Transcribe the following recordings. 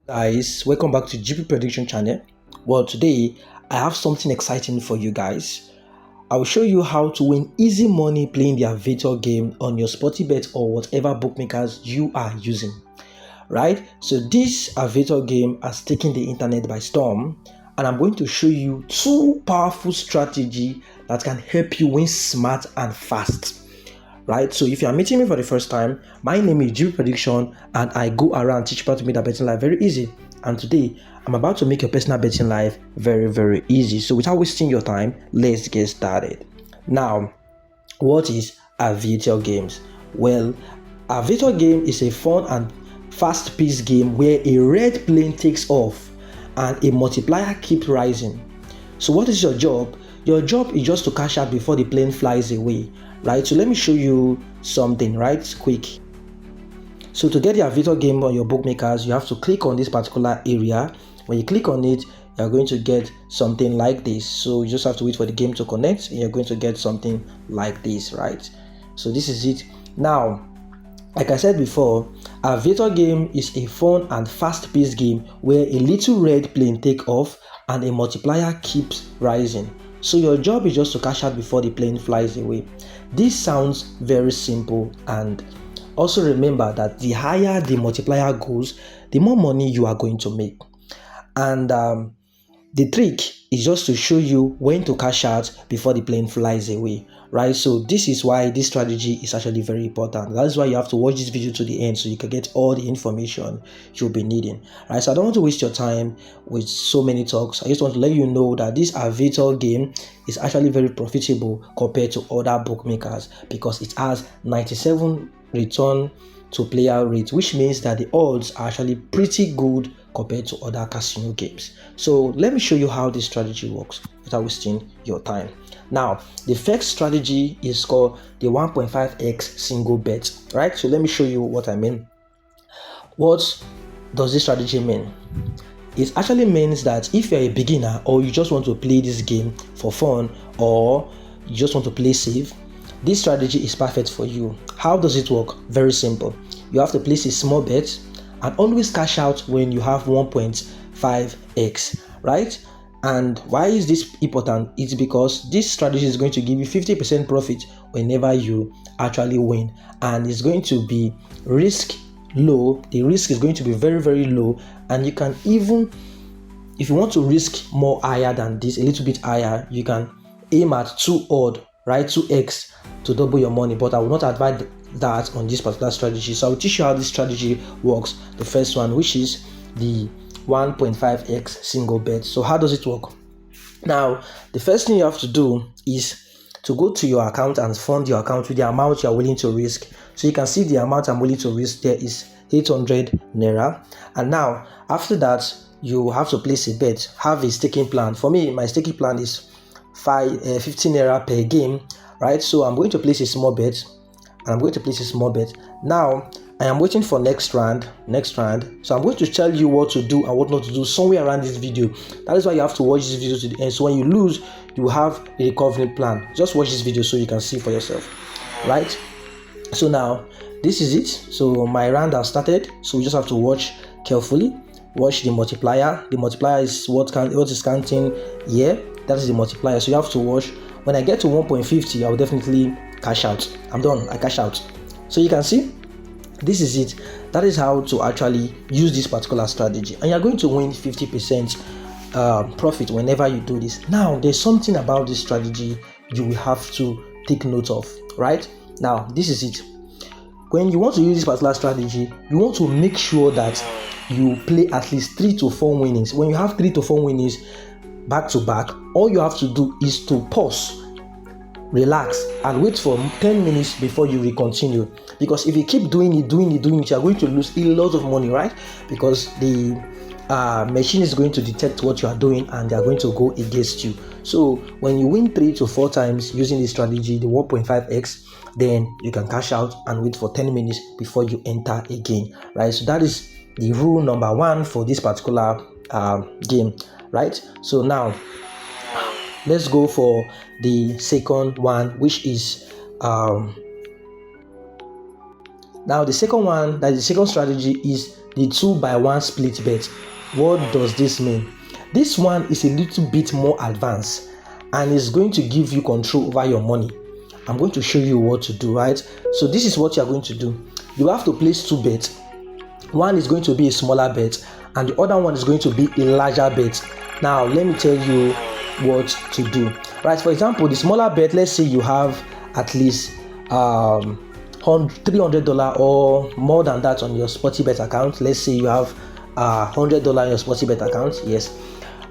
Guys, welcome back to GP Prediction channel. Well, today I have something exciting for you guys. I will show you how to win easy money playing the Aviator game on your Sportybet or whatever bookmakers you are using. Right? So this Aviator game has taken the internet by storm, and I'm going to show you two powerful strategies that can help you win smart and fast. Right, so if you are meeting me for the first time, my name is Jill Prediction and I go around teach people to make their betting life very easy. And today I'm about to make your personal betting life very easy. So without wasting your time, let's get started. Now, what is Aviator games? Well, Aviator game is a fun and fast-paced game where a red plane takes off and a multiplier keeps rising. So what is your job? Your job is just to cash out before the plane flies away, right? So let me show you something right quick. So to get the Aviator game on your bookmakers, you have to click on this particular area. When you click on it, you're going to get something like this. So you just have to wait for the game to connect and you're going to get something like this, right? So this is it. Now, like I said before, Aviator game is a fun and fast-paced game where a little red plane takes off and a multiplier keeps rising. So your job is just to cash out before the plane flies away. This sounds very simple, and also remember that the higher the multiplier goes, the more money you are going to make. And the trick is just to show you when to cash out before the plane flies away, right? So this is why this strategy is actually very important. That's why you have to watch this video to the end so you can get all the information you'll be needing, right? So I don't want to waste your time with so many talks. I just want to let you know that this Aviator game is actually very profitable compared to other bookmakers because it has 97 return to player rate, which means that the odds are actually pretty good compared to other casino games. So let me show you how this strategy works without wasting your time. Now, the first strategy is called the 1.5x single bet, right? So let me show you what I mean. What does this strategy mean? It actually means that if you're a beginner or you just want to play this game for fun or you just want to play safe, this strategy is perfect for you. How does it work? Very simple. You have to place a small bet and always cash out when you have 1.5x, right? And why is this important? It's because this strategy is going to give you 50% profit whenever you actually win, and it's going to be risk low. The risk is going to be very low, and you can even, if you want to risk more higher than this, a little bit higher, you can aim at 2 odd, right? 2x to double your money, but I will not advise that on this particular strategy. So I'll teach you how this strategy works. The first one, which is the 1.5x single bet. So how does it work? Now, the first thing you have to do is to go to your account and fund your account with the amount you are willing to risk. So you can see the amount I'm willing to risk there is 800 naira. And now after that, you have to place a bet, have a staking plan. For me, my staking plan is 15 naira per game, right? So I'm going to place a small bet. Now I am waiting for next round. So I'm going to tell you what to do and what not to do somewhere around this video. That is why you have to watch this video to the end. So when you lose, you have a recovery plan. Just watch this video so you can see for yourself, right? So now this is it. So my round has started. So we just have to watch carefully. Watch the multiplier. The multiplier is what is counting here. That is the multiplier. So you have to watch. When I get to 1.50, I will definitely cash out. I'm done. I cash out. So you can see, this is it. That is how to actually use this particular strategy, and you're going to win 50% profit whenever you do this. Now, there's something about this strategy you will have to take note of, right? Now, this is it. When you want to use this particular strategy, you want to make sure that you play at least 3 to 4 winnings. When you have 3 to 4 winnings back to back, all you have to do is to pause, relax, and wait for 10 minutes before you continue. Because if you keep doing it, you're going to lose a lot of money, right? Because the machine is going to detect what you are doing and they are going to go against you. So when you win 3 to 4 times using this strategy, the 1.5x, then you can cash out and wait for 10 minutes before you enter again, right? So that is the rule number 1 for this particular game, right? So now let's go for the second one, which is now the second strategy is the 2-by-1 split bet. What does this mean? This one is a little bit more advanced and is going to give you control over your money. I'm going to show you what to do, right? So this is what you are going to do. You have to place 2 bets. One is going to be a smaller bet and the other one is going to be a larger bet. Now let me tell you what to do, right? For example, the smaller bet, let's say you have at least $300 or more than that on your Sportybet account. Let's say you have $100 on your Sportybet account, yes,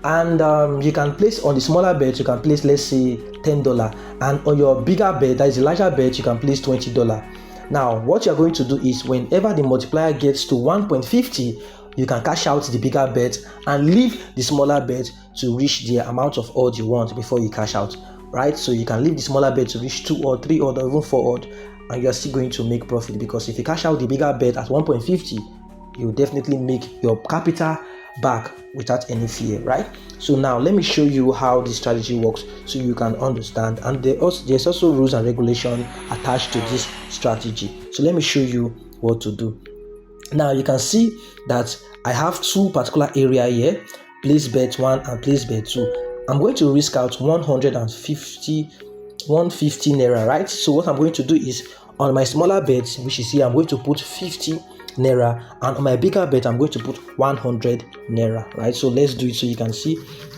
and you can place on the smaller bet, you can place, let's say, $10, and on your bigger bet, that is a larger bet, you can place $20. Now what you're going to do is whenever the multiplier gets to 1.50, you can cash out the bigger bet and leave the smaller bet to reach the amount of odd you want before you cash out, right? So you can leave the smaller bet to reach 2 or 3 odd or even 4 odd, and you're still going to make profit, because if you cash out the bigger bet at 1.50, you definitely make your capital back without any fear, right? So now let me show you how this strategy works so you can understand, and there's also rules and regulation attached to this strategy. So let me show you what to do. Now you can see that I have 2 particular area here, place bet 1 and place bet 2. I'm going to risk out 150 naira, right? So what I'm going to do is, on my smaller bet, which is here, I'm going to put 50 naira, and on my bigger bet I'm going to put 100 naira, right? So let's do it so you can see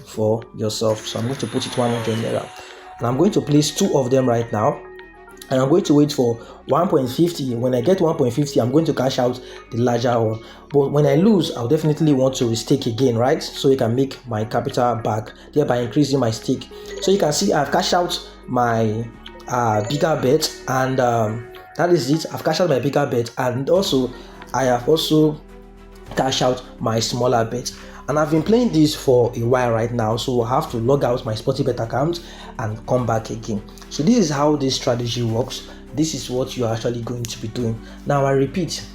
for yourself. So I'm going to put it 100 naira, and I'm going to place 2 of them right now, and I'm going to wait for 1.50. When I get 1.50, I'm going to cash out the larger one, but when I lose, I'll definitely want to restake again, right? So you can make my capital back, thereby increasing my stake. So you can see I've cashed out my bigger bet, and that is it. I've cashed out my bigger bet, and also I have also cashed out my smaller bet, and I've been playing this for a while right now, so I have to log out my Sportybet account and come back again. So this is how this strategy works. This is what you're actually going to be doing. Now I repeat,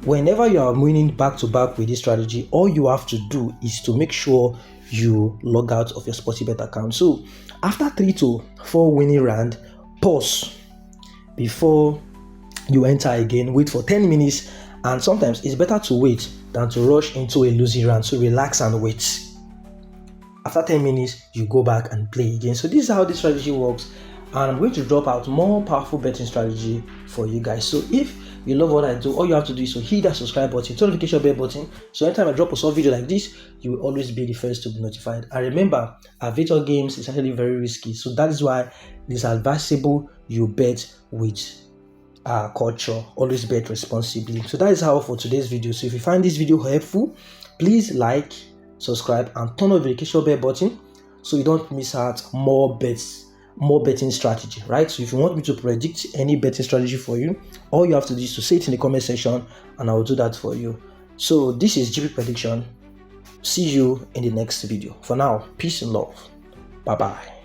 whenever you are winning back to back with this strategy, all you have to do is to make sure you log out of your Sportybet account. So after 3 to 4 winning round, pause before you enter again. Wait for 10 minutes, and sometimes it's better to wait than to rush into a losing round. So relax and wait. After 10 minutes, you go back and play again. So this is how this strategy works, and I'm going to drop out more powerful betting strategy for you guys. So if you love what I do, all you have to do is to hit that subscribe button, turn notification bell button, so anytime I drop a short video like this, you will always be the first to be notified. And remember, Aviator Games is actually very risky, so that is why it is advisable you bet with culture. Always bet responsibly. So that is how for today's video. So if you find this video helpful, please like, subscribe, and turn on the notification bell button so you don't miss out more betting strategy, right? So if you want me to predict any betting strategy for you, all you have to do is to say it in the comment section and I will do that for you. So this is GP Prediction. See you in the next video. For now, peace and love. Bye bye.